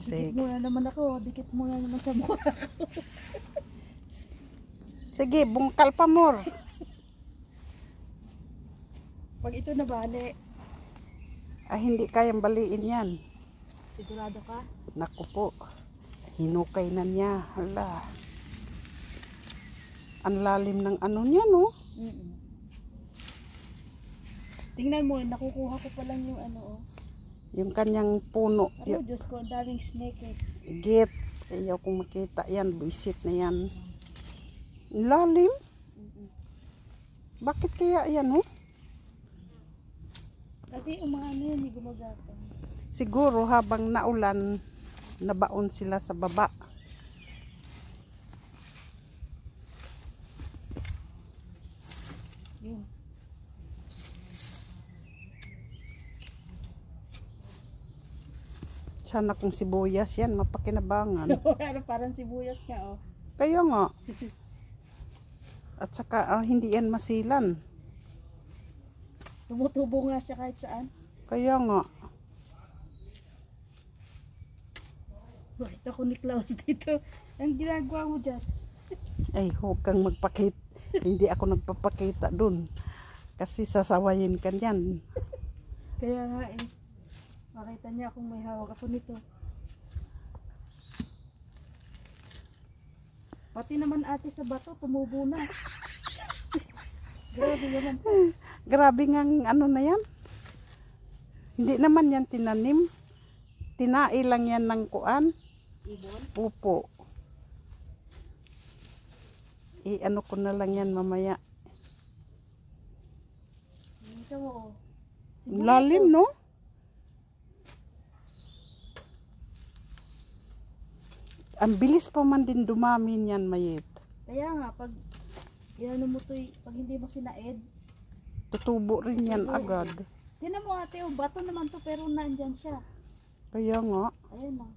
Dikit mo na naman ako. Dikit mo na naman sa mukha ko. Sige, bungkal pa more. Pag ito nabali, Ay, hindi kayang baliin yan. sigurado ka? Naku po. Hinukay na niya. Hala. Ang lalim ng ano niya, no? Tingnan mo, nakukuha ko pa lang yung ano, oh. Yung kanyang puno. Ano, Diyos ko, ang daming snake eh. Git. Ayaw kong makita yan. Buisit na yan. Lalim? Bakit kaya yan, oh? Kasi umano yun, hindi gumagapang. Siguro habang naulan, nabaon sila sa baba. Yun. Sana kung sibuyas yan, mapakinabangan. Ano, parang sibuyas nga, oh. Kaya nga. At saka hindi yan masilan. Tumutubo nga siya kahit saan. Kaya nga. Bakit ako ni Klaus dito? Ang ginagawa mo dyan? Ay, huwag kang magpakita. Hindi ako nagpapakita dun. Kasi sasawayin ka niyan. Kaya nga eh. Makita niya kung may hawak ako nito. Pati naman ate sa bato, tumubo na. Grabe naman. Grabe nga ano na yan. Hindi naman yan tinanim. Tinai lang yan ng kuan. Ibon? Pupo. Ano ko na lang yan mamaya. Ito mo, oh. Lalim, no? Ang bilis pa man din dumami niyan, Mayet. Kaya nga, pag inano mo to, pag hindi mo sinaed, Tutubo rin yan agad. tinan mo ate, oh, bato naman to pero nandyan siya. Kaya nga. Ayun na.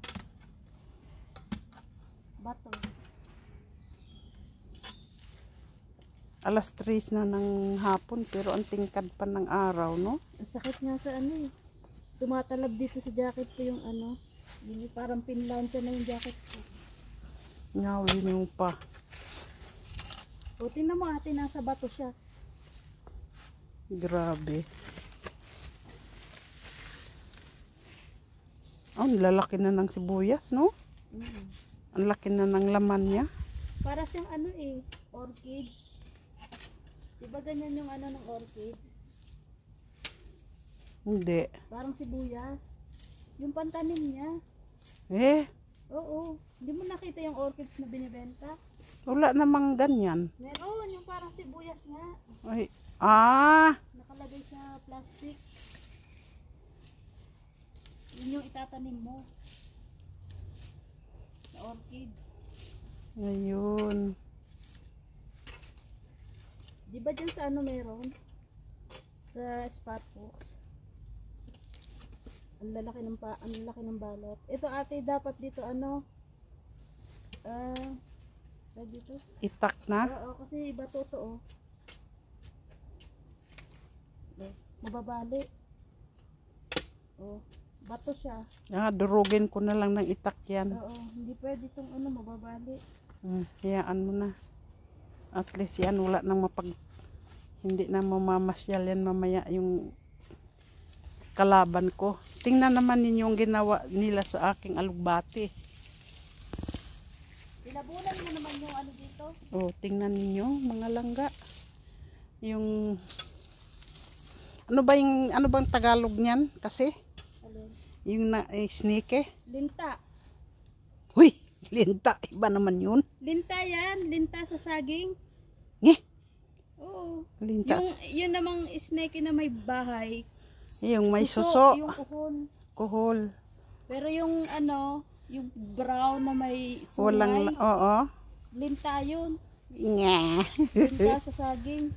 Bato. Alas 3 na ng hapon pero ang tingkad pa ng araw, no? Ang sakit nga sa ano eh. Tumatalab dito sa jacket ko yung ano. Yung parang pinlansya na yung jacket ko. Ngawin mo pa. O tingnan mo ate, nasa bato siya. Grabe. Ang lalaki na ng sibuyas, no? Ang laki na ng laman niya. Para siyang ano eh, orchids. Diba ganyan yung ano ng orchids? Hindi. Parang sibuyas. Yung pantanim niya. Eh, Oo. Hindi mo nakita yung orchids na binibenta? wala namang ganyan. Meron, yung parang sibuyas nga. Ay, Nakalagay sa plastic. Yun yung itatanim mo. Sa orchids. ngayon. Di ba dyan sa ano meron? Sa spot box. Ang lalaki ng ang laki ng balot. Ito ate, dapat dito ano? Dito? Itak na. Oo, kasi iba to oh. Mababali. Oh, bato siya. Durugin ko na lang ng itak yan. Oo, hindi pwede itong ano, mababali. Hayaan mo na. At least yan, wala nang hindi na mamamasyal yan mamaya yung kalaban ko. Tingnan naman ninyo yung ginawa nila sa aking alugbati. Pinabulan mo naman yung ano dito? Oh, tingnan ninyo mga langga. Yung ano bang Tagalog niyan kasi? Alin? Yung snake. Linta. Huy, linta, iba naman yun. Linta yan, linta sa saging. Nge. Oo. Linta. Yun namang snake na may bahay. Yung may suso. Yung kuhol. Kuhol. Pero yung ano, yung brown na may sungay. Walang, oo. Linta yun. Nga. Linta sa saging.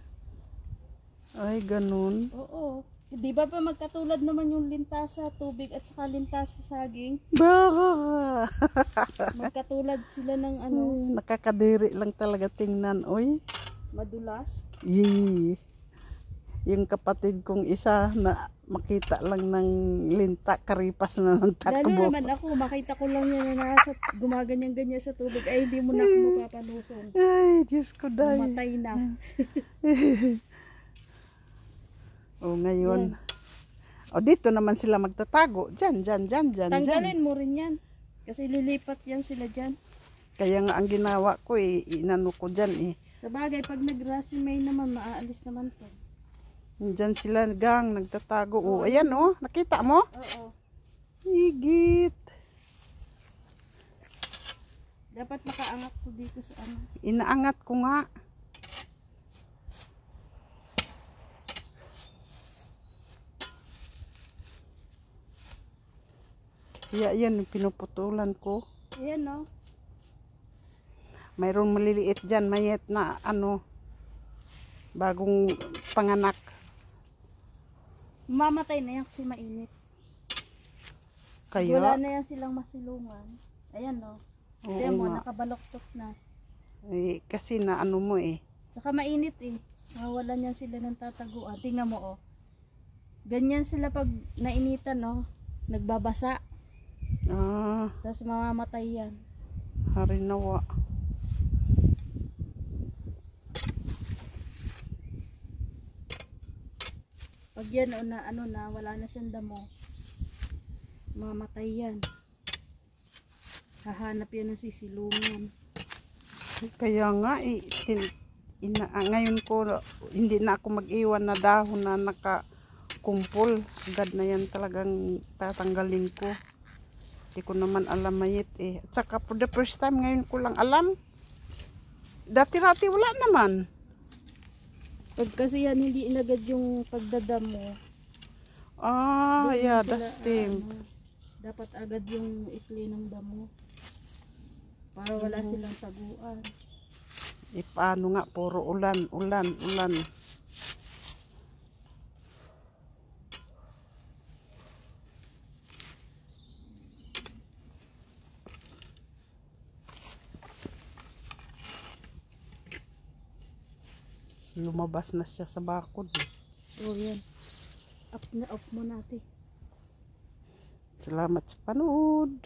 Ay, ganun. Oo. Di ba pa magkatulad naman yung linta sa tubig at saka linta sa saging? Baka. Magkatulad sila ng ano, Nakakadiri lang talaga tingnan. Oy. madulas. Yee. Yung kapatid kong isa na makita lang ng linta, karipas na ng Lalo takbo. naman ako, makita ko lang yan na nasa gumaganyan-ganyan sa tubig. Ay, hindi mo na ako mapapanusong. Ay, Diyos ko dahil. Mamatay na. O ngayon. O dito naman sila magtatago. Diyan. Tanggalin mo rin yan. Kasi lilipat yan sila dyan. Kaya nga ang ginawa ko inano ko dyan Sa bagay, pag nag-resume naman, maaalis naman to. Diyan sila gang nagtatago. O ayan nakita mo? Oo. Higit. Dapat nakaangat ko dito sa ano. Inaangat ko nga. Kaya yan, pinuputulan ko. Ayan no. Mayroon maliliit dyan, mayet na bagong panganak. Mamatay na yan kasi mainit. Kaya? Wala na yan silang masilungan. Ayan no. Oo Ayan mo, nga. nakabaloktot na. Kasi na mo Saka mainit mawalan yan sila ng tataguan. Tingnan mo Ganyan sila pag nainitan nagbabasa. Tapos mamamatay yan. Harinawa. Pag yan wala na siyang damo. Mamamatay yan. Hahanap yan ng sisilungan. Kaya nga ngayon ko hindi na ako mag-iwan na dahon na nakakumpol. Agad na yan talagang tatanggalin ko. Hindi ko naman alam mayit At saka for the first time ngayon ko lang alam. Dati-rati wala naman. Pag kasi yan hindi inagad yung pagdadamo. Yeah, sila, that's them. Dapat agad yung ikli ng damo. Para wala silang taguan. Paano nga, puro ulan. Lumabas na siya sa bakod. So yan. Off mo natin. Salamat sa panood.